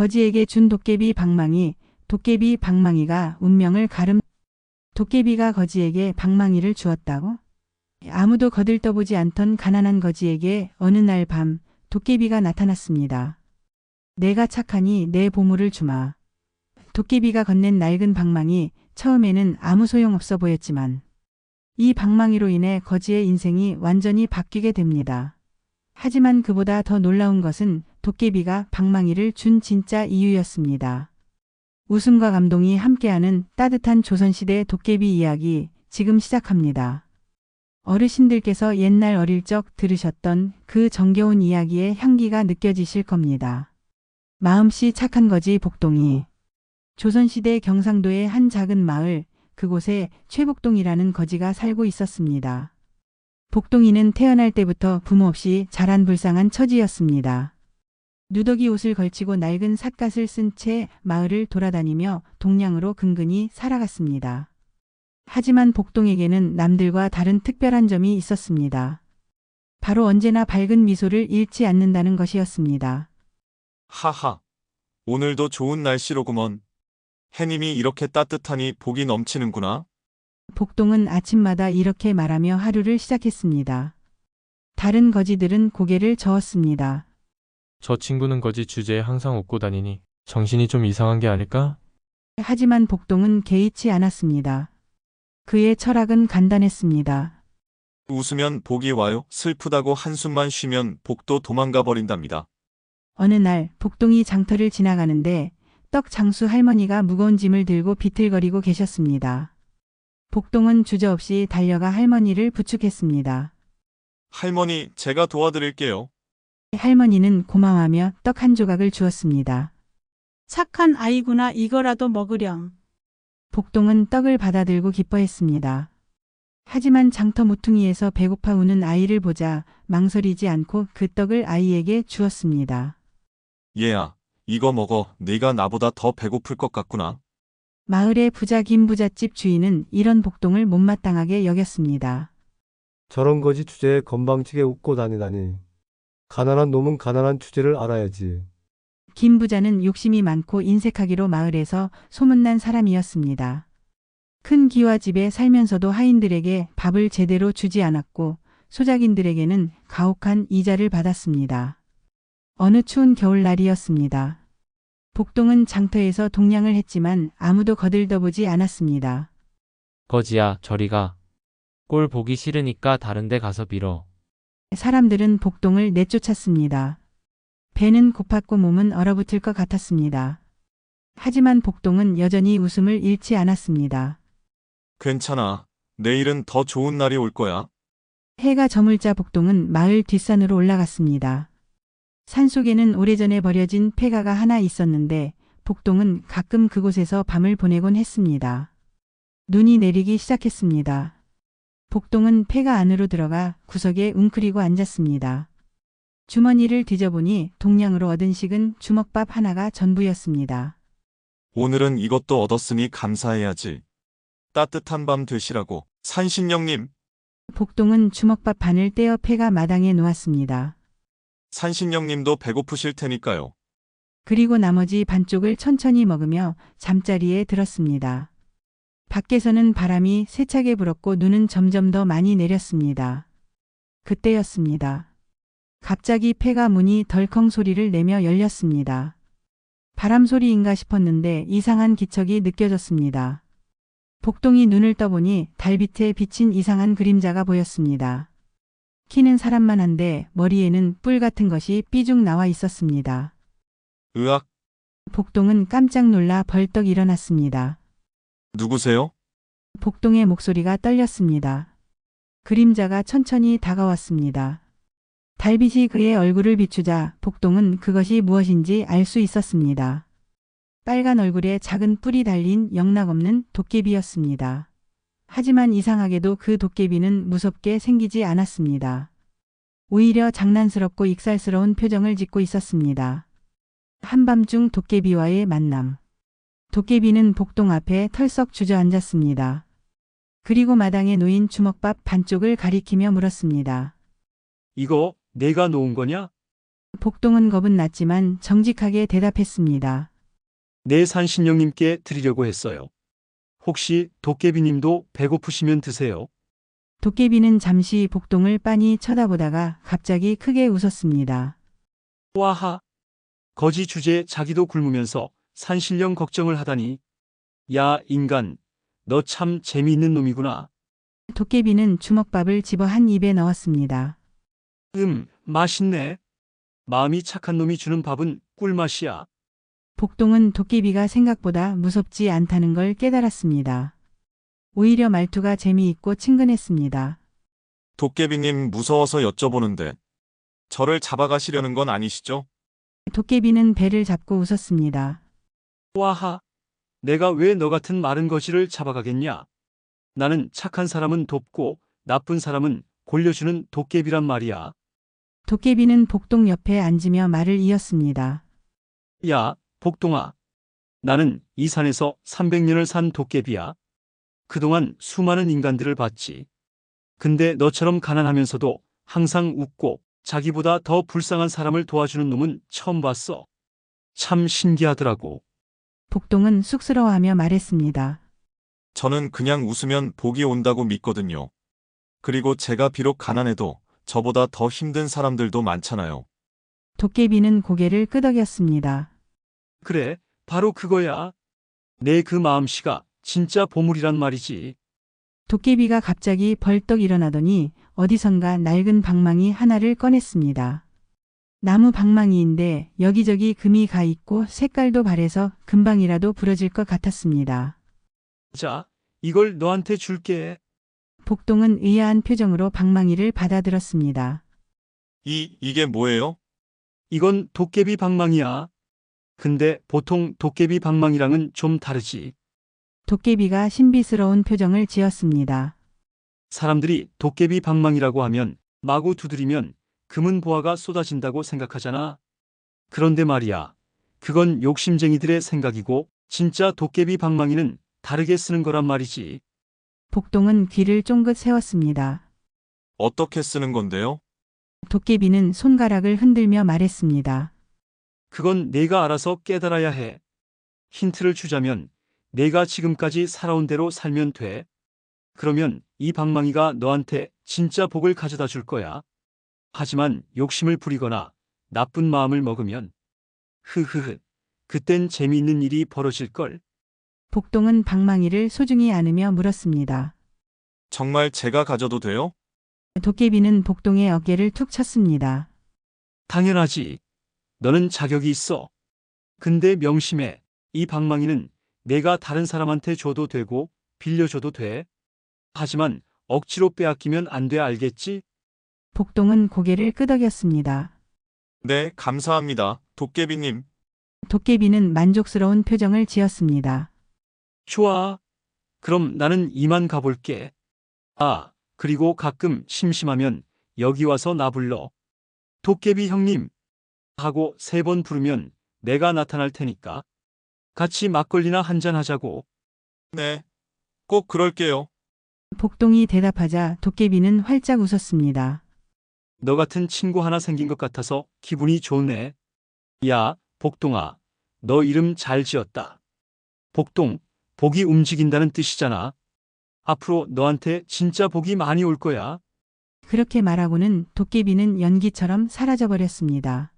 거지에게 준 도깨비 방망이, 도깨비 방망이가 운명을 도깨비가 거지에게 방망이를 주었다고? 아무도 거들떠보지 않던 가난한 거지에게 어느 날 밤 도깨비가 나타났습니다. 내가 착하니 내 보물을 주마. 도깨비가 건넨 낡은 방망이 처음에는 아무 소용없어 보였지만 이 방망이로 인해 거지의 인생이 완전히 바뀌게 됩니다. 하지만 그보다 더 놀라운 것은 도깨비가 방망이를 준 진짜 이유였습니다. 웃음과 감동이 함께하는 따뜻한 조선시대 도깨비 이야기 지금 시작합니다. 어르신들께서 옛날 어릴 적 들으셨던 그 정겨운 이야기의 향기가 느껴지실 겁니다. 마음씨 착한 거지 복동이. 조선시대 경상도의 한 작은 마을, 그곳에 최복동이라는 거지가 살고 있었습니다. 복동이는 태어날 때부터 부모 없이 자란 불쌍한 처지였습니다. 누더기 옷을 걸치고 낡은 삿갓을 쓴 채 마을을 돌아다니며 동냥으로 근근히 살아갔습니다. 하지만 복동에게는 남들과 다른 특별한 점이 있었습니다. 바로 언제나 밝은 미소를 잃지 않는다는 것이었습니다. 하하, 오늘도 좋은 날씨로구먼. 해님이 이렇게 따뜻하니 복이 넘치는구나. 복동은 아침마다 이렇게 말하며 하루를 시작했습니다. 다른 거지들은 고개를 저었습니다. 저 친구는 거지 주제에 항상 웃고 다니니 정신이 좀 이상한 게 아닐까? 하지만 복동은 개의치 않았습니다. 그의 철학은 간단했습니다. 웃으면 복이 와요. 슬프다고 한숨만 쉬면 복도 도망가 버린답니다. 어느 날 복동이 장터를 지나가는데 떡 장수 할머니가 무거운 짐을 들고 비틀거리고 계셨습니다. 복동은 주저없이 달려가 할머니를 부축했습니다. 할머니, 제가 도와드릴게요. 할머니는 고마워하며 떡 한 조각을 주었습니다. 착한 아이구나. 이거라도 먹으렴. 복동은 떡을 받아들고 기뻐했습니다. 하지만 장터 모퉁이에서 배고파 우는 아이를 보자 망설이지 않고 그 떡을 아이에게 주었습니다. 얘야, 이거 먹어. 네가 나보다 더 배고플 것 같구나. 마을의 부자 김부잣집 주인은 이런 복동을 못마땅하게 여겼습니다. 저런 거지 주제에 건방지게 웃고 다니다니. 가난한 놈은 가난한 주제를 알아야지. 김 부자는 욕심이 많고 인색하기로 마을에서 소문난 사람이었습니다. 큰 기와 집에 살면서도 하인들에게 밥을 제대로 주지 않았고 소작인들에게는 가혹한 이자를 받았습니다. 어느 추운 겨울날이었습니다. 복동은 장터에서 동냥을 했지만 아무도 거들떠보지 않았습니다. 거지야, 저리 가. 꼴 보기 싫으니까 다른 데 가서 빌어. 사람들은 복동을 내쫓았습니다. 배는 고팠고 몸은 얼어붙을 것 같았습니다. 하지만 복동은 여전히 웃음을 잃지 않았습니다. 괜찮아. 내일은 더 좋은 날이 올 거야. 해가 저물자 복동은 마을 뒷산으로 올라갔습니다. 산속에는 오래전에 버려진 폐가가 하나 있었는데 복동은 가끔 그곳에서 밤을 보내곤 했습니다. 눈이 내리기 시작했습니다. 복동은 폐가 안으로 들어가 구석에 웅크리고 앉았습니다. 주머니를 뒤져보니 동냥으로 얻은 식은 주먹밥 하나가 전부였습니다. 오늘은 이것도 얻었으니 감사해야지. 따뜻한 밤 되시라고. 산신령님, 복동은 주먹밥 반을 떼어 폐가 마당에 놓았습니다. 산신령님도 배고프실 테니까요. 그리고 나머지 반쪽을 천천히 먹으며 잠자리에 들었습니다. 밖에서는 바람이 세차게 불었고 눈은 점점 더 많이 내렸습니다. 그때였습니다. 갑자기 폐가 문이 덜컹 소리를 내며 열렸습니다. 바람 소리인가 싶었는데 이상한 기척이 느껴졌습니다. 복동이 눈을 떠보니 달빛에 비친 이상한 그림자가 보였습니다. 키는 사람만 한데 머리에는 뿔 같은 것이 삐죽 나와 있었습니다. 으악, 복동은 깜짝 놀라 벌떡 일어났습니다. 누구세요? 복동의 목소리가 떨렸습니다. 그림자가 천천히 다가왔습니다. 달빛이 그의 얼굴을 비추자 복동은 그것이 무엇인지 알 수 있었습니다. 빨간 얼굴에 작은 뿔이 달린 영락없는 도깨비였습니다. 하지만 이상하게도 그 도깨비는 무섭게 생기지 않았습니다. 오히려 장난스럽고 익살스러운 표정을 짓고 있었습니다. 한밤중 도깨비와의 만남. 도깨비는 복동 앞에 털썩 주저앉았습니다. 그리고 마당에 놓인 주먹밥 반쪽을 가리키며 물었습니다. 이거 내가 놓은 거냐? 복동은 겁은 났지만 정직하게 대답했습니다. 내 산신령님께 드리려고 했어요. 혹시 도깨비님도 배고프시면 드세요. 도깨비는 잠시 복동을 빤히 쳐다보다가 갑자기 크게 웃었습니다. 와하. 거지 주제에 자기도 굶으면서 산신령 걱정을 하다니. 야, 인간. 너 참 재미있는 놈이구나. 도깨비는 주먹밥을 집어 한 입에 넣었습니다. 맛있네. 마음이 착한 놈이 주는 밥은 꿀맛이야. 복동은 도깨비가 생각보다 무섭지 않다는 걸 깨달았습니다. 오히려 말투가 재미있고 친근했습니다. 도깨비님 무서워서 여쭤보는데 저를 잡아가시려는 건 아니시죠? 도깨비는 배를 잡고 웃었습니다. 와하. 내가 왜 너 같은 마른 거지를 잡아가겠냐? 나는 착한 사람은 돕고 나쁜 사람은 골려주는 도깨비란 말이야. 도깨비는 복동 옆에 앉으며 말을 이었습니다. 야, 복동아. 나는 이 산에서 300년을 산 도깨비야. 그동안 수많은 인간들을 봤지. 근데 너처럼 가난하면서도 항상 웃고 자기보다 더 불쌍한 사람을 도와주는 놈은 처음 봤어. 참 신기하더라고. 복동은 쑥스러워하며 말했습니다. 저는 그냥 웃으면 복이 온다고 믿거든요. 그리고 제가 비록 가난해도 저보다 더 힘든 사람들도 많잖아요. 도깨비는 고개를 끄덕였습니다. 그래, 바로 그거야. 내 그 마음씨가 진짜 보물이란 말이지. 도깨비가 갑자기 벌떡 일어나더니 어디선가 낡은 방망이 하나를 꺼냈습니다. 나무 방망이인데 여기저기 금이 가 있고 색깔도 바래서 금방이라도 부러질 것 같았습니다. 자, 이걸 너한테 줄게. 복동은 의아한 표정으로 방망이를 받아들었습니다. 이게 뭐예요? 이건 도깨비 방망이야. 근데 보통 도깨비 방망이랑은 좀 다르지. 도깨비가 신비스러운 표정을 지었습니다. 사람들이 도깨비 방망이라고 하면 마구 두드리면 금은 보화가 쏟아진다고 생각하잖아. 그런데 말이야. 그건 욕심쟁이들의 생각이고 진짜 도깨비 방망이는 다르게 쓰는 거란 말이지. 복동은 귀를 쫑긋 세웠습니다. 어떻게 쓰는 건데요? 도깨비는 손가락을 흔들며 말했습니다. 그건 내가 알아서 깨달아야 해. 힌트를 주자면 내가 지금까지 살아온 대로 살면 돼. 그러면 이 방망이가 너한테 진짜 복을 가져다 줄 거야. 하지만 욕심을 부리거나 나쁜 마음을 먹으면 흐흐흐 그땐 재미있는 일이 벌어질걸. 복동은 방망이를 소중히 안으며 물었습니다. 정말 제가 가져도 돼요? 도깨비는 복동의 어깨를 툭 쳤습니다. 당연하지. 너는 자격이 있어. 근데 명심해. 이 방망이는 내가 다른 사람한테 줘도 되고 빌려줘도 돼. 하지만 억지로 빼앗기면 안 돼, 알겠지? 복동은 고개를 끄덕였습니다. 네, 감사합니다. 도깨비님. 도깨비는 만족스러운 표정을 지었습니다. 좋아. 그럼 나는 이만 가볼게. 아, 그리고 가끔 심심하면 여기 와서 나 불러. 도깨비 형님. 하고 3번 부르면 내가 나타날 테니까. 같이 막걸리나 한잔 하자고. 네, 꼭 그럴게요. 복동이 대답하자 도깨비는 활짝 웃었습니다. 너 같은 친구 하나 생긴 것 같아서 기분이 좋네. 야, 복동아. 너 이름 잘 지었다. 복동, 복이 움직인다는 뜻이잖아. 앞으로 너한테 진짜 복이 많이 올 거야. 그렇게 말하고는 도깨비는 연기처럼 사라져버렸습니다.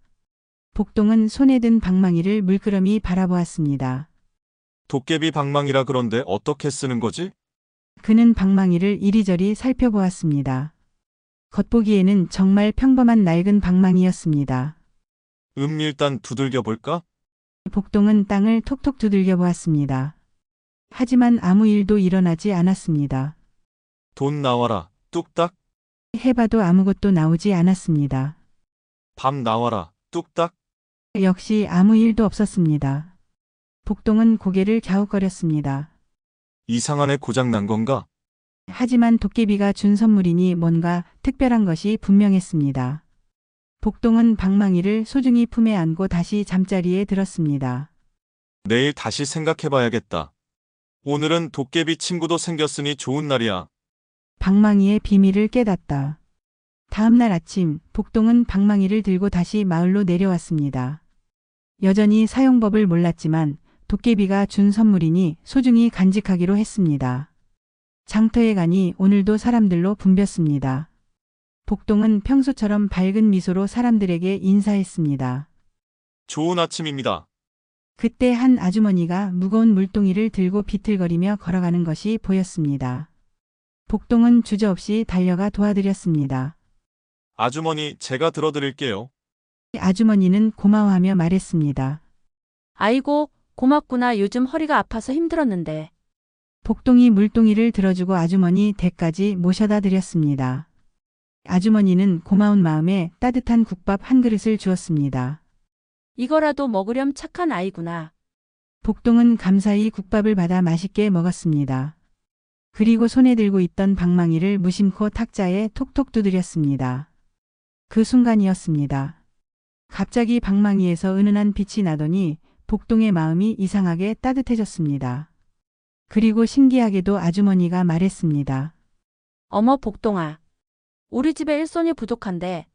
복동은 손에 든 방망이를 물끄러미 바라보았습니다. 도깨비 방망이라 그런데 어떻게 쓰는 거지? 그는 방망이를 이리저리 살펴보았습니다. 겉보기에는 정말 평범한 낡은 방망이였습니다. 일단 두들겨 볼까? 복동은 땅을 톡톡 두들겨 보았습니다. 하지만 아무 일도 일어나지 않았습니다. 돈 나와라. 뚝딱. 해봐도 아무것도 나오지 않았습니다. 밥 나와라. 뚝딱. 역시 아무 일도 없었습니다. 복동은 고개를 갸웃거렸습니다. 이상한 애 고장 난 건가? 하지만 도깨비가 준 선물이니 뭔가 특별한 것이 분명했습니다. 복동은 방망이를 소중히 품에 안고 다시 잠자리에 들었습니다. 내일 다시 생각해봐야겠다. 오늘은 도깨비 친구도 생겼으니 좋은 날이야. 방망이의 비밀을 깨닫다. 다음 날 아침 복동은 방망이를 들고 다시 마을로 내려왔습니다. 여전히 사용법을 몰랐지만 도깨비가 준 선물이니 소중히 간직하기로 했습니다. 장터에 가니 오늘도 사람들로 붐볐습니다. 복동은 평소처럼 밝은 미소로 사람들에게 인사했습니다. 좋은 아침입니다. 그때 한 아주머니가 무거운 물동이를 들고 비틀거리며 걸어가는 것이 보였습니다. 복동은 주저없이 달려가 도와드렸습니다. 아주머니, 제가 들어드릴게요. 아주머니는 고마워하며 말했습니다. 아이고, 고맙구나. 요즘 허리가 아파서 힘들었는데. 복동이 물동이를 들어주고 아주머니 댁까지 모셔다 드렸습니다. 아주머니는 고마운 마음에 따뜻한 국밥 한 그릇을 주었습니다. 이거라도 먹으렴. 착한 아이구나. 복동은 감사히 국밥을 받아 맛있게 먹었습니다. 그리고 손에 들고 있던 방망이를 무심코 탁자에 톡톡 두드렸습니다. 그 순간이었습니다. 갑자기 방망이에서 은은한 빛이 나더니 복동의 마음이 이상하게 따뜻해졌습니다. 그리고 신기하게도 아주머니가 말했습니다. 어머, 복동아. 우리 집에 일손이 부족한데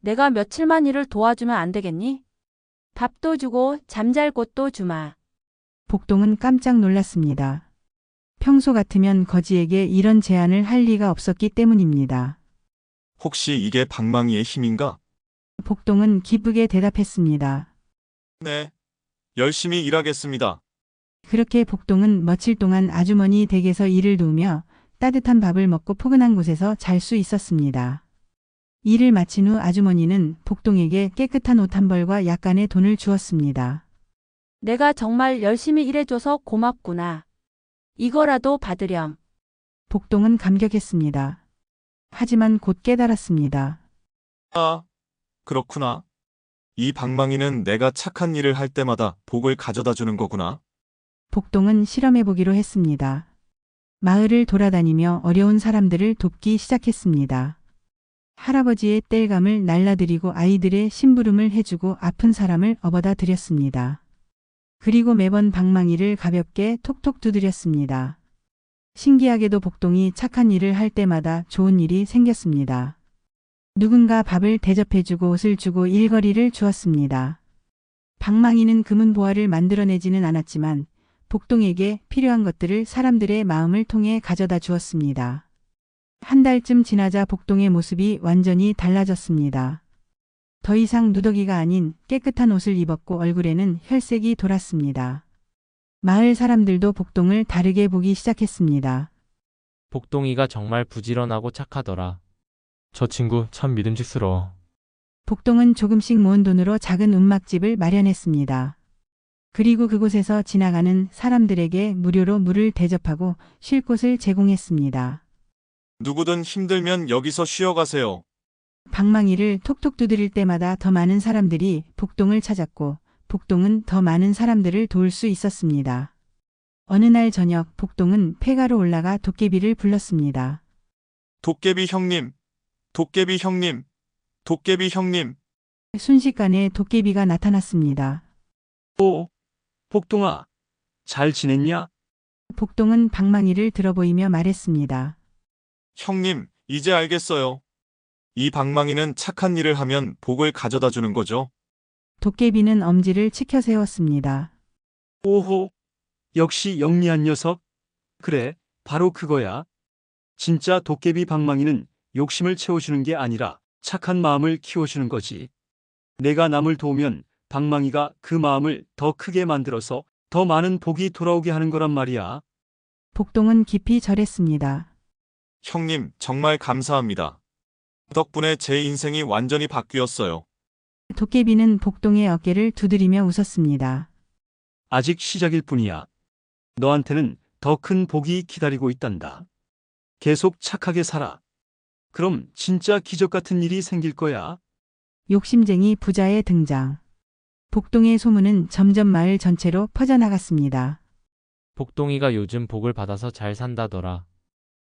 내가 며칠만 일을 도와주면 안 되겠니? 밥도 주고 잠잘 곳도 주마. 복동은 깜짝 놀랐습니다. 평소 같으면 거지에게 이런 제안을 할 리가 없었기 때문입니다. 혹시 이게 방망이의 힘인가? 복동은 기쁘게 대답했습니다. 네. 열심히 일하겠습니다. 그렇게 복동은 며칠 동안 아주머니 댁에서 일을 도우며 따뜻한 밥을 먹고 포근한 곳에서 잘 수 있었습니다. 일을 마친 후 아주머니는 복동에게 깨끗한 옷 한 벌과 약간의 돈을 주었습니다. 내가 정말 열심히 일해줘서 고맙구나. 이거라도 받으렴. 복동은 감격했습니다. 하지만 곧 깨달았습니다. 아, 그렇구나. 이 방망이는 내가 착한 일을 할 때마다 복을 가져다 주는 거구나. 복동은 실험해보기로 했습니다. 마을을 돌아다니며 어려운 사람들을 돕기 시작했습니다. 할아버지의 땔감을 날라드리고 아이들의 심부름을 해주고 아픈 사람을 업어다 드렸습니다. 그리고 매번 방망이를 가볍게 톡톡 두드렸습니다. 신기하게도 복동이 착한 일을 할 때마다 좋은 일이 생겼습니다. 누군가 밥을 대접해주고 옷을 주고 일거리를 주었습니다. 방망이는 금은 보화를 만들어내지는 않았지만 복동에게 필요한 것들을 사람들의 마음을 통해 가져다 주었습니다. 한 달쯤 지나자 복동의 모습이 완전히 달라졌습니다. 더 이상 누더기가 아닌 깨끗한 옷을 입었고 얼굴에는 혈색이 돌았습니다. 마을 사람들도 복동을 다르게 보기 시작했습니다. 복동이가 정말 부지런하고 착하더라. 저 친구 참 믿음직스러워. 복동은 조금씩 모은 돈으로 작은 움막집을 마련했습니다. 그리고 그곳에서 지나가는 사람들에게 무료로 물을 대접하고 쉴 곳을 제공했습니다. 누구든 힘들면 여기서 쉬어가세요. 방망이를 톡톡 두드릴 때마다 더 많은 사람들이 복동을 찾았고 복동은 더 많은 사람들을 도울 수 있었습니다. 어느 날 저녁 복동은 폐가로 올라가 도깨비를 불렀습니다. 도깨비 형님, 도깨비 형님, 도깨비 형님. 순식간에 도깨비가 나타났습니다. 오, 복동아, 잘 지냈냐? 복동은 방망이를 들어보이며 말했습니다. 형님, 이제 알겠어요. 이 방망이는 착한 일을 하면 복을 가져다 주는 거죠. 도깨비는 엄지를 치켜 세웠습니다. 오호, 역시 영리한 녀석. 그래, 바로 그거야. 진짜 도깨비 방망이는 욕심을 채워주는 게 아니라 착한 마음을 키워주는 거지. 내가 남을 도우면 방망이가 그 마음을 더 크게 만들어서 더 많은 복이 돌아오게 하는 거란 말이야. 복동은 깊이 절했습니다. 형님, 정말 감사합니다. 덕분에 제 인생이 완전히 바뀌었어요. 도깨비는 복동의 어깨를 두드리며 웃었습니다. 아직 시작일 뿐이야. 너한테는 더 큰 복이 기다리고 있단다. 계속 착하게 살아. 그럼 진짜 기적 같은 일이 생길 거야. 욕심쟁이 부자의 등장. 복동의 소문은 점점 마을 전체로 퍼져나갔습니다. 복동이가 요즘 복을 받아서 잘 산다더라.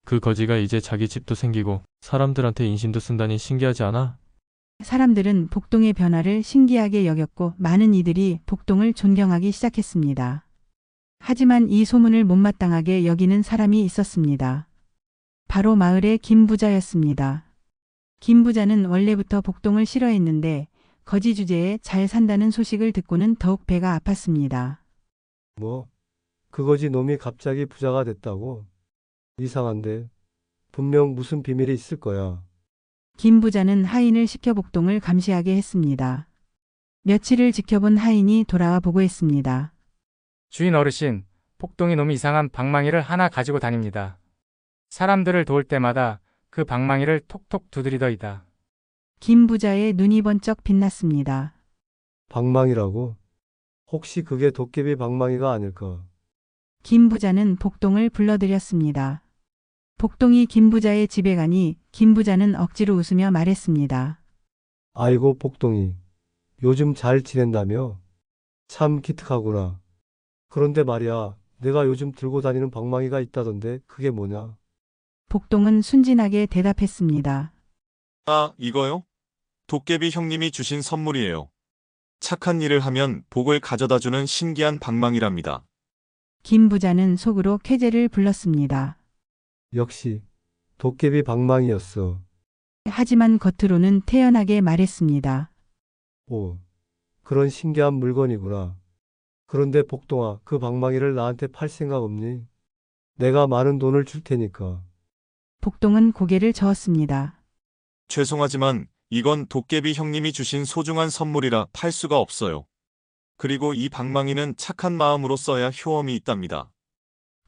그 거지가 이제 자기 집도 생기고 사람들한테 인심도 쓴다니 신기하지 않아? 사람들은 복동의 변화를 신기하게 여겼고 많은 이들이 복동을 존경하기 시작했습니다. 하지만 이 소문을 못마땅하게 여기는 사람이 있었습니다. 바로 마을의 김 부자였습니다. 김 부자는 원래부터 복동을 싫어했는데 거지 주제에 잘 산다는 소식을 듣고는 더욱 배가 아팠습니다. 뭐? 그거지 놈이 갑자기 부자가 됐다고? 이상한데. 분명 무슨 비밀이 있을 거야. 김 부자는 하인을 시켜 복동을 감시하게 했습니다. 며칠을 지켜본 하인이 돌아와 보고했습니다. 주인 어르신, 복동이 놈이 이상한 방망이를 하나 가지고 다닙니다. 사람들을 도울 때마다 그 방망이를 톡톡 두드리더이다. 김 부자의 눈이 번쩍 빛났습니다. 방망이라고? 혹시 그게 도깨비 방망이가 아닐까? 김 부자는 복동을 불러들였습니다. 복동이 김 부자의 집에 가니 김 부자는 억지로 웃으며 말했습니다. 아이고 복동이. 요즘 잘 지낸다며? 참 기특하구나. 그런데 말이야, 내가 요즘 들고 다니는 방망이가 있다던데 그게 뭐냐? 복동은 순진하게 대답했습니다. 아, 이거요? 도깨비 형님이 주신 선물이에요. 착한 일을 하면 복을 가져다주는 신기한 방망이랍니다. 김 부자는 속으로 쾌재를 불렀습니다. 역시 도깨비 방망이였어. 하지만 겉으로는 태연하게 말했습니다. 오, 그런 신기한 물건이구나. 그런데 복동아, 그 방망이를 나한테 팔 생각 없니? 내가 많은 돈을 줄 테니까. 복동은 고개를 저었습니다. 죄송하지만 이건 도깨비 형님이 주신 소중한 선물이라 팔 수가 없어요. 그리고 이 방망이는 착한 마음으로 써야 효험이 있답니다.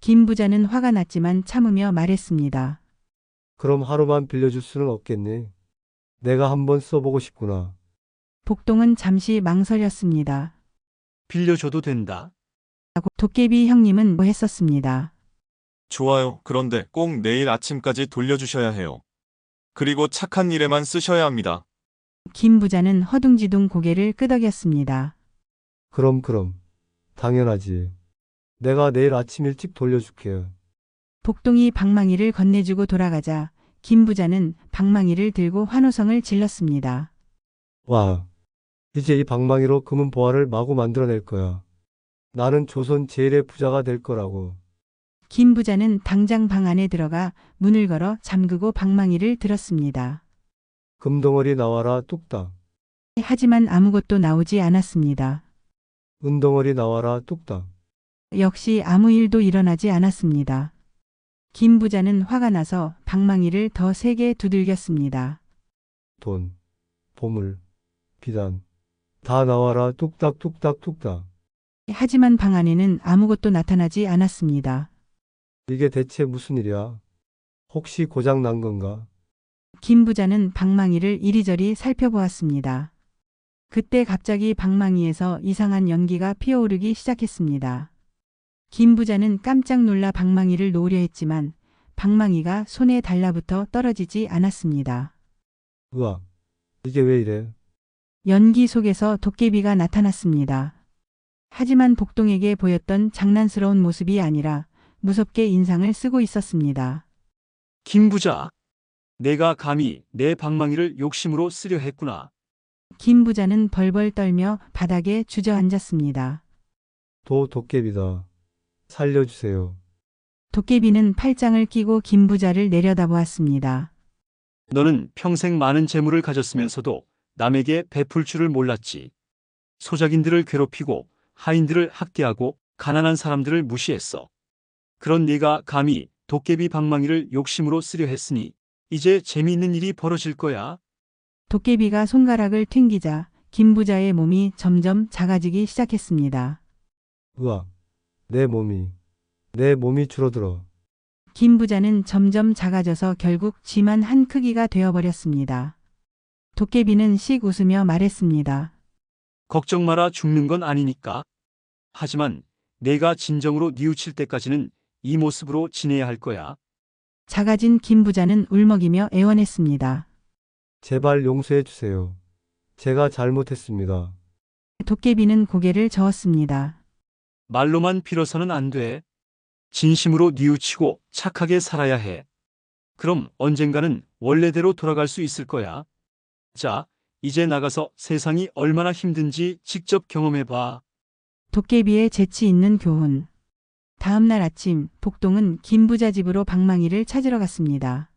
김 부자는 화가 났지만 참으며 말했습니다. 그럼 하루만 빌려줄 수는 없겠니? 내가 한번 써보고 싶구나. 복동은 잠시 망설였습니다. 빌려줘도 된다. 하고 도깨비 형님은 뭐 했었습니다. 좋아요. 그런데 꼭 내일 아침까지 돌려주셔야 해요. 그리고 착한 일에만 쓰셔야 합니다. 김 부자는 허둥지둥 고개를 끄덕였습니다. 그럼. 당연하지. 내가 내일 아침 일찍 돌려줄게. 복동이 방망이를 건네주고 돌아가자 김 부자는 방망이를 들고 환호성을 질렀습니다. 와, 이제 이 방망이로 금은 보화를 마구 만들어낼 거야. 나는 조선 제일의 부자가 될 거라고. 김 부자는 당장 방 안에 들어가 문을 걸어 잠그고 방망이를 들었습니다. 금덩어리 나와라 뚝딱. 하지만 아무것도 나오지 않았습니다. 은덩어리 나와라 뚝딱. 역시 아무 일도 일어나지 않았습니다. 김 부자는 화가 나서 방망이를 더 세게 두들겼습니다. 돈, 보물, 비단. 다 나와라 뚝딱 뚝딱 뚝딱. 하지만 방 안에는 아무것도 나타나지 않았습니다. 이게 대체 무슨 일이야? 혹시 고장 난 건가? 김 부자는 방망이를 이리저리 살펴보았습니다. 그때 갑자기 방망이에서 이상한 연기가 피어오르기 시작했습니다. 김 부자는 깜짝 놀라 방망이를 놓으려 했지만 방망이가 손에 달라붙어 떨어지지 않았습니다. 으악, 이게 왜 이래? 연기 속에서 도깨비가 나타났습니다. 하지만 복동에게 보였던 장난스러운 모습이 아니라 무섭게 인상을 쓰고 있었습니다. 김 부자, 내가 감히 내 방망이를 욕심으로 쓰려 했구나. 김 부자는 벌벌 떨며 바닥에 주저앉았습니다. 도깨비다. 살려주세요. 도깨비는 팔짱을 끼고 김 부자를 내려다보았습니다. 너는 평생 많은 재물을 가졌으면서도 남에게 베풀 줄을 몰랐지. 소작인들을 괴롭히고 하인들을 학대하고 가난한 사람들을 무시했어. 그런 네가 감히 도깨비 방망이를 욕심으로 쓰려 했으니 이제 재미있는 일이 벌어질 거야. 도깨비가 손가락을 튕기자 김 부자의 몸이 점점 작아지기 시작했습니다. 으악, 내 몸이 줄어들어. 김 부자는 점점 작아져서 결국 쥐만 한 크기가 되어버렸습니다. 도깨비는 씩 웃으며 말했습니다. 걱정 마라, 죽는 건 아니니까. 하지만 내가 진정으로 뉘우칠 때까지는 이 모습으로 지내야 할 거야. 작아진 김 부자는 울먹이며 애원했습니다. 제발 용서해 주세요. 제가 잘못했습니다. 도깨비는 고개를 저었습니다. 말로만 빌어서는 안 돼. 진심으로 뉘우치고 착하게 살아야 해. 그럼 언젠가는 원래대로 돌아갈 수 있을 거야. 자, 이제 나가서 세상이 얼마나 힘든지 직접 경험해봐. 도깨비의 재치 있는 교훈. 다음 날 아침 복동은 김 부자 집으로 방망이를 찾으러 갔습니다.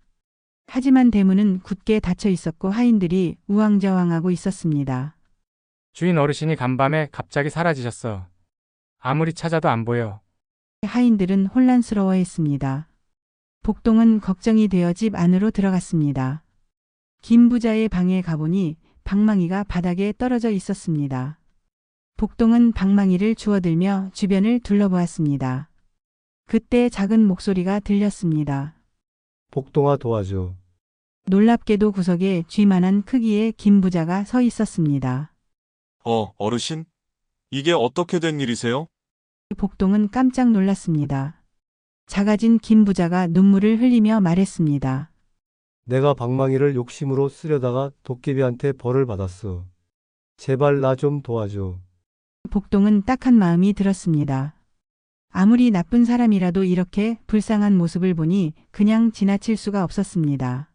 하지만 대문은 굳게 닫혀 있었고 하인들이 우왕좌왕하고 있었습니다. 주인 어르신이 간밤에 갑자기 사라지셨어. 아무리 찾아도 안 보여. 하인들은 혼란스러워했습니다. 복동은 걱정이 되어 집 안으로 들어갔습니다. 김 부자의 방에 가보니 방망이가 바닥에 떨어져 있었습니다. 복동은 방망이를 주워들며 주변을 둘러보았습니다. 그때 작은 목소리가 들렸습니다. 복동아 도와줘. 놀랍게도 구석에 쥐만한 크기의 김 부자가 서 있었습니다. 어르신? 이게 어떻게 된 일이세요? 복동은 깜짝 놀랐습니다. 작아진 김 부자가 눈물을 흘리며 말했습니다. 내가 방망이를 욕심으로 쓰려다가 도깨비한테 벌을 받았어. 제발 나 좀 도와줘. 복동은 딱한 마음이 들었습니다. 아무리 나쁜 사람이라도 이렇게 불쌍한 모습을 보니 그냥 지나칠 수가 없었습니다.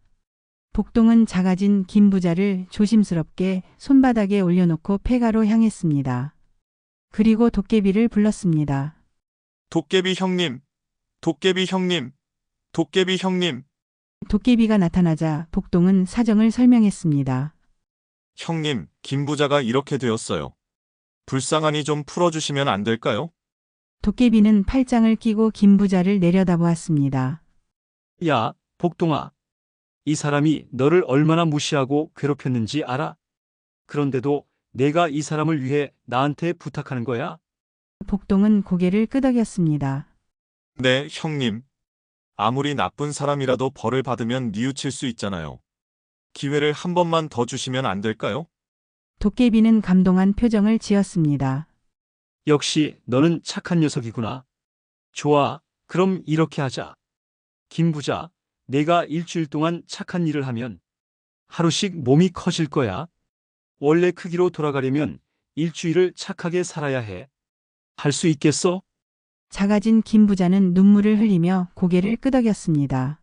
복동은 작아진 김 부자를 조심스럽게 손바닥에 올려놓고 폐가로 향했습니다. 그리고 도깨비를 불렀습니다. 도깨비 형님, 도깨비 형님, 도깨비 형님. 도깨비가 나타나자 복동은 사정을 설명했습니다. 형님, 김 부자가 이렇게 되었어요. 불쌍하니 좀 풀어주시면 안 될까요? 도깨비는 팔짱을 끼고 김 부자를 내려다보았습니다. 야, 복동아. 이 사람이 너를 얼마나 무시하고 괴롭혔는지 알아? 그런데도 내가 이 사람을 위해 나한테 부탁하는 거야? 복동은 고개를 끄덕였습니다. 네, 형님. 아무리 나쁜 사람이라도 벌을 받으면 뉘우칠 수 있잖아요. 기회를 한 번만 더 주시면 안 될까요? 도깨비는 감동한 표정을 지었습니다. 역시 너는 착한 녀석이구나. 좋아, 그럼 이렇게 하자. 김 부자, 내가 일주일 동안 착한 일을 하면 하루씩 몸이 커질 거야. 원래 크기로 돌아가려면 일주일을 착하게 살아야 해. 할 수 있겠어? 작아진 김 부자는 눈물을 흘리며 고개를 끄덕였습니다.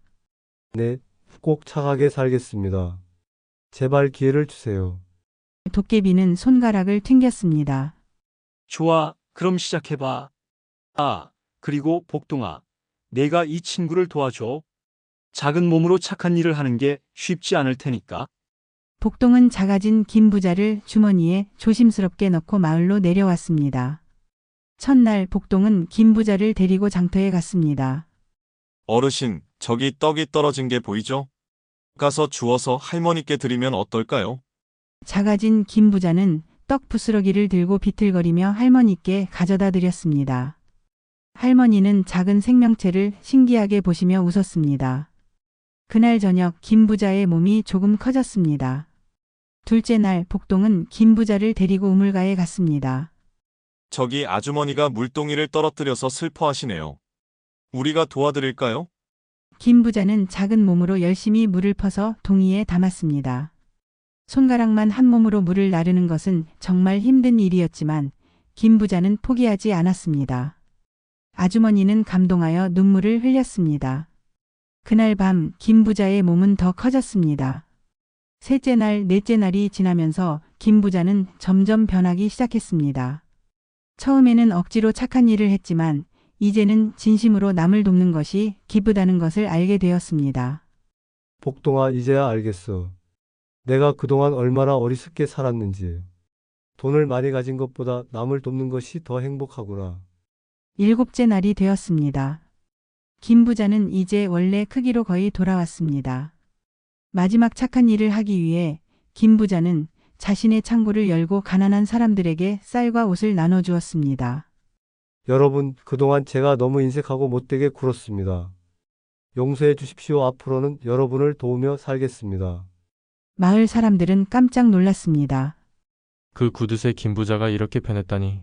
네, 꼭 착하게 살겠습니다. 제발 기회를 주세요. 도깨비는 손가락을 튕겼습니다. 좋아, 그럼 시작해봐. 아, 그리고 복동아, 내가 이 친구를 도와줘. 작은 몸으로 착한 일을 하는 게 쉽지 않을 테니까. 복동은 작아진 김 부자를 주머니에 조심스럽게 넣고 마을로 내려왔습니다. 첫날 복동은 김 부자를 데리고 장터에 갔습니다. 어르신, 저기 떡이 떨어진 게 보이죠? 가서 주워서 할머니께 드리면 어떨까요? 작아진 김 부자는 떡 부스러기를 들고 비틀거리며 할머니께 가져다 드렸습니다. 할머니는 작은 생명체를 신기하게 보시며 웃었습니다. 그날 저녁 김 부자의 몸이 조금 커졌습니다. 둘째 날 복동은 김 부자를 데리고 우물가에 갔습니다. 저기 아주머니가 물동이를 떨어뜨려서 슬퍼하시네요. 우리가 도와드릴까요? 김 부자는 작은 몸으로 열심히 물을 퍼서 동이에 담았습니다. 손가락만 한 몸으로 물을 나르는 것은 정말 힘든 일이었지만 김 부자는 포기하지 않았습니다. 아주머니는 감동하여 눈물을 흘렸습니다. 그날 밤 김 부자의 몸은 더 커졌습니다. 셋째 날, 넷째 날이 지나면서 김 부자는 점점 변하기 시작했습니다. 처음에는 억지로 착한 일을 했지만 이제는 진심으로 남을 돕는 것이 기쁘다는 것을 알게 되었습니다. 복동아, 이제야 알겠어. 내가 그동안 얼마나 어리석게 살았는지. 돈을 많이 가진 것보다 남을 돕는 것이 더 행복하구나. 일곱째 날이 되었습니다. 김 부자는 이제 원래 크기로 거의 돌아왔습니다. 마지막 착한 일을 하기 위해 김 부자는 자신의 창고를 열고 가난한 사람들에게 쌀과 옷을 나눠주었습니다. 여러분, 그동안 제가 너무 인색하고 못되게 굴었습니다. 용서해 주십시오. 앞으로는 여러분을 도우며 살겠습니다. 마을 사람들은 깜짝 놀랐습니다. 그 구두쇠 김 부자가 이렇게 변했다니.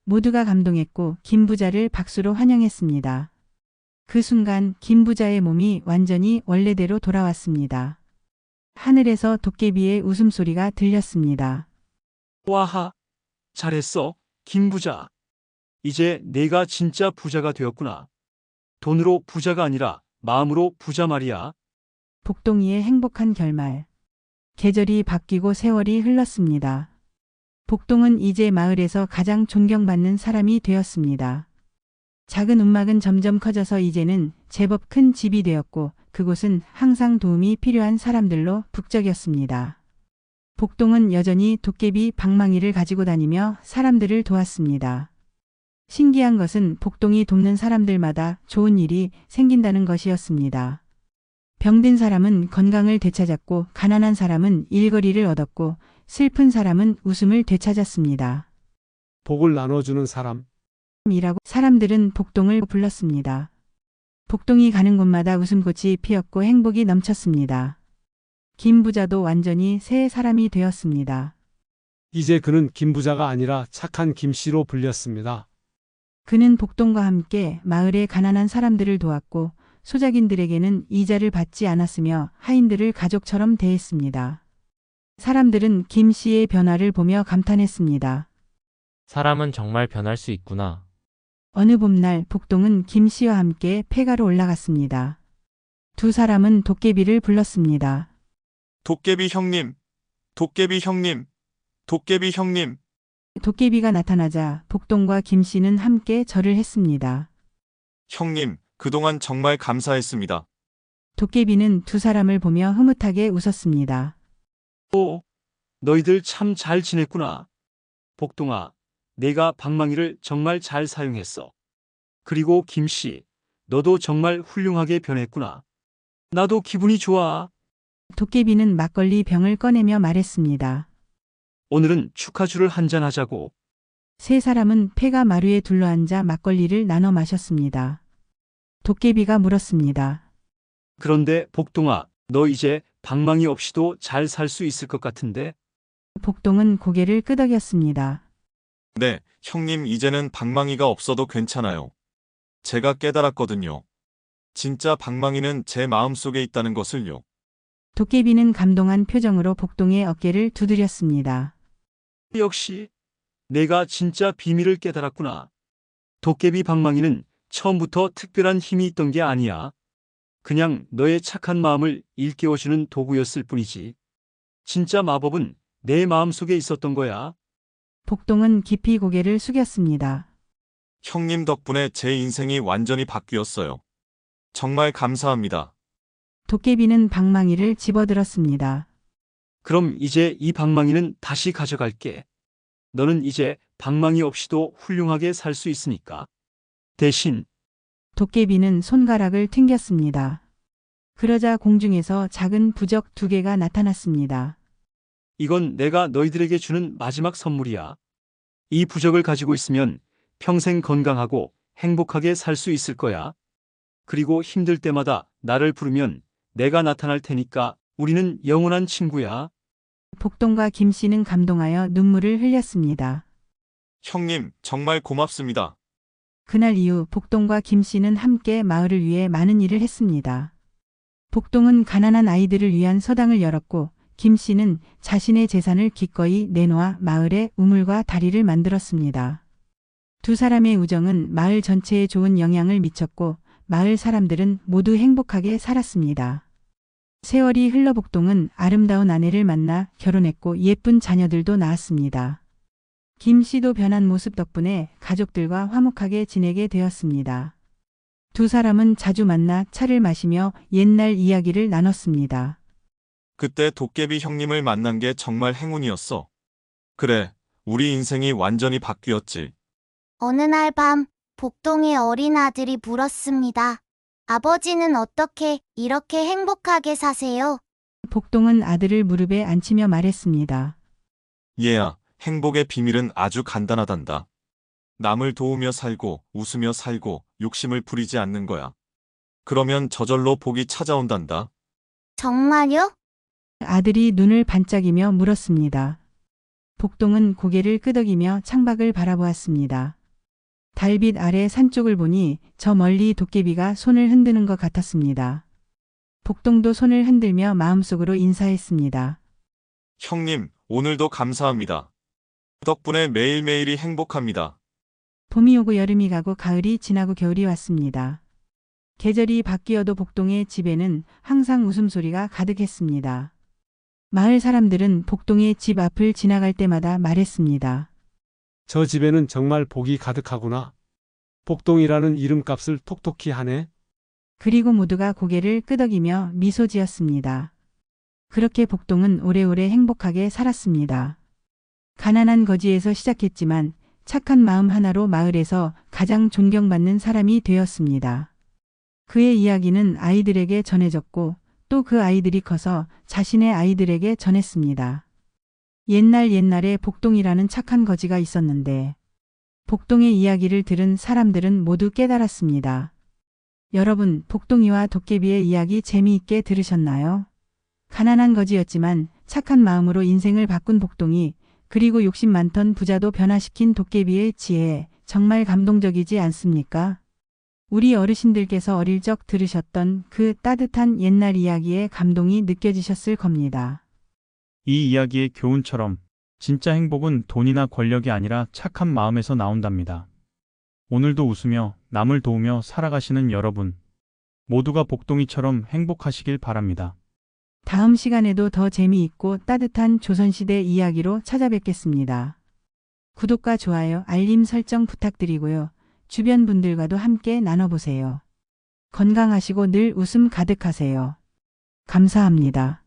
모두가 감동했고 김 부자를 박수로 환영했습니다. 그 순간 김 부자의 몸이 완전히 원래대로 돌아왔습니다. 하늘에서 도깨비의 웃음소리가 들렸습니다. 와하, 잘했어, 김 부자. 이제 내가 진짜 부자가 되었구나. 돈으로 부자가 아니라 마음으로 부자 말이야. 복동이의 행복한 결말. 계절이 바뀌고 세월이 흘렀습니다. 복동은 이제 마을에서 가장 존경받는 사람이 되었습니다. 작은 움막은 점점 커져서 이제는 제법 큰 집이 되었고 그곳은 항상 도움이 필요한 사람들로 북적였습니다. 복동은 여전히 도깨비 방망이를 가지고 다니며 사람들을 도왔습니다. 신기한 것은 복동이 돕는 사람들마다 좋은 일이 생긴다는 것이었습니다. 병든 사람은 건강을 되찾았고 가난한 사람은 일거리를 얻었고 슬픈 사람은 웃음을 되찾았습니다. 복을 나눠주는 사람. 이라고 사람들은 복동을 불렀습니다. 복동이 가는 곳마다 웃음꽃이 피었고 행복이 넘쳤습니다. 김 부자도 완전히 새 사람이 되었습니다. 이제 그는 김부자가 아니라 착한 김씨로 불렸습니다. 그는 복동과 함께 마을의 가난한 사람들을 도왔고 소작인들에게는 이자를 받지 않았으며 하인들을 가족처럼 대했습니다. 사람들은 김 씨의 변화를 보며 감탄했습니다. 사람은 정말 변할 수 있구나. 어느 봄날 복동은 김 씨와 함께 폐가로 올라갔습니다. 두 사람은 도깨비를 불렀습니다. 도깨비 형님, 도깨비 형님, 도깨비 형님. 도깨비가 나타나자 복동과 김 씨는 함께 절을 했습니다. 형님, 그동안 정말 감사했습니다. 도깨비는 두 사람을 보며 흐뭇하게 웃었습니다. 오, 너희들 참 잘 지냈구나. 복동아, 내가 방망이를 정말 잘 사용했어. 그리고 김씨, 너도 정말 훌륭하게 변했구나. 나도 기분이 좋아. 도깨비는 막걸리 병을 꺼내며 말했습니다. 오늘은 축하주를 한잔 하자고. 세 사람은 폐가 마루에 둘러앉아 막걸리를 나눠 마셨습니다. 도깨비가 물었습니다. 그런데 복동아, 너 이제 방망이 없이도 잘 살 수 있을 것 같은데? 복동은 고개를 끄덕였습니다. 네, 형님 이제는 방망이가 없어도 괜찮아요. 제가 깨달았거든요. 진짜 방망이는 제 마음속에 있다는 것을요. 도깨비는 감동한 표정으로 복동의 어깨를 두드렸습니다. 역시 내가 진짜 비밀을 깨달았구나. 도깨비 방망이는 처음부터 특별한 힘이 있던 게 아니야. 그냥 너의 착한 마음을 일깨워주는 도구였을 뿐이지. 진짜 마법은 내 마음속에 있었던 거야. 복동은 깊이 고개를 숙였습니다. 형님 덕분에 제 인생이 완전히 바뀌었어요. 정말 감사합니다. 도깨비는 방망이를 집어들었습니다. 그럼 이제 이 방망이는 다시 가져갈게. 너는 이제 방망이 없이도 훌륭하게 살 수 있으니까. 대신 도깨비는 손가락을 튕겼습니다. 그러자 공중에서 작은 부적 두 개가 나타났습니다. 이건 내가 너희들에게 주는 마지막 선물이야. 이 부적을 가지고 있으면 평생 건강하고 행복하게 살 수 있을 거야. 그리고 힘들 때마다 나를 부르면 내가 나타날 테니까 우리는 영원한 친구야. 복동과 김 씨는 감동하여 눈물을 흘렸습니다. 형님, 정말 고맙습니다. 그날 이후 복동과 김 씨는 함께 마을을 위해 많은 일을 했습니다. 복동은 가난한 아이들을 위한 서당을 열었고 김 씨는 자신의 재산을 기꺼이 내놓아 마을에 우물과 다리를 만들었습니다. 두 사람의 우정은 마을 전체에 좋은 영향을 미쳤고 마을 사람들은 모두 행복하게 살았습니다. 세월이 흘러 복동은 아름다운 아내를 만나 결혼했고 예쁜 자녀들도 낳았습니다. 김 씨도 변한 모습 덕분에 가족들과 화목하게 지내게 되었습니다. 두 사람은 자주 만나 차를 마시며 옛날 이야기를 나눴습니다. 그때 도깨비 형님을 만난 게 정말 행운이었어. 그래, 우리 인생이 완전히 바뀌었지. 어느 날 밤, 복동의 어린 아들이 물었습니다. 아버지는 어떻게 이렇게 행복하게 사세요? 복동은 아들을 무릎에 앉히며 말했습니다. 얘야, 행복의 비밀은 아주 간단하단다. 남을 도우며 살고 웃으며 살고 욕심을 부리지 않는 거야. 그러면 저절로 복이 찾아온단다. 정말요? 아들이 눈을 반짝이며 물었습니다. 복동은 고개를 끄덕이며 창밖을 바라보았습니다. 달빛 아래 산쪽을 보니 저 멀리 도깨비가 손을 흔드는 것 같았습니다. 복동도 손을 흔들며 마음속으로 인사했습니다. 형님, 오늘도 감사합니다. 덕분에 매일매일이 행복합니다. 봄이 오고 여름이 가고 가을이 지나고 겨울이 왔습니다. 계절이 바뀌어도 복동의 집에는 항상 웃음소리가 가득했습니다. 마을 사람들은 복동의 집 앞을 지나갈 때마다 말했습니다. 저 집에는 정말 복이 가득하구나. 복동이라는 이름값을 톡톡히 하네. 그리고 모두가 고개를 끄덕이며 미소 지었습니다. 그렇게 복동은 오래오래 행복하게 살았습니다. 가난한 거지에서 시작했지만 착한 마음 하나로 마을에서 가장 존경받는 사람이 되었습니다. 그의 이야기는 아이들에게 전해졌고 또 그 아이들이 커서 자신의 아이들에게 전했습니다. 옛날에 복동이라는 착한 거지가 있었는데 복동의 이야기를 들은 사람들은 모두 깨달았습니다. 여러분, 복동이와 도깨비의 이야기 재미있게 들으셨나요? 가난한 거지였지만 착한 마음으로 인생을 바꾼 복동이, 그리고 욕심 많던 부자도 변화시킨 도깨비의 지혜, 정말 감동적이지 않습니까? 우리 어르신들께서 어릴 적 들으셨던 그 따뜻한 옛날 이야기에 감동이 느껴지셨을 겁니다. 이 이야기의 교훈처럼 진짜 행복은 돈이나 권력이 아니라 착한 마음에서 나온답니다. 오늘도 웃으며 남을 도우며 살아가시는 여러분, 모두가 복동이처럼 행복하시길 바랍니다. 다음 시간에도 더 재미있고 따뜻한 조선시대 이야기로 찾아뵙겠습니다. 구독과 좋아요, 알림 설정 부탁드리고요. 주변 분들과도 함께 나눠보세요. 건강하시고 늘 웃음 가득하세요. 감사합니다.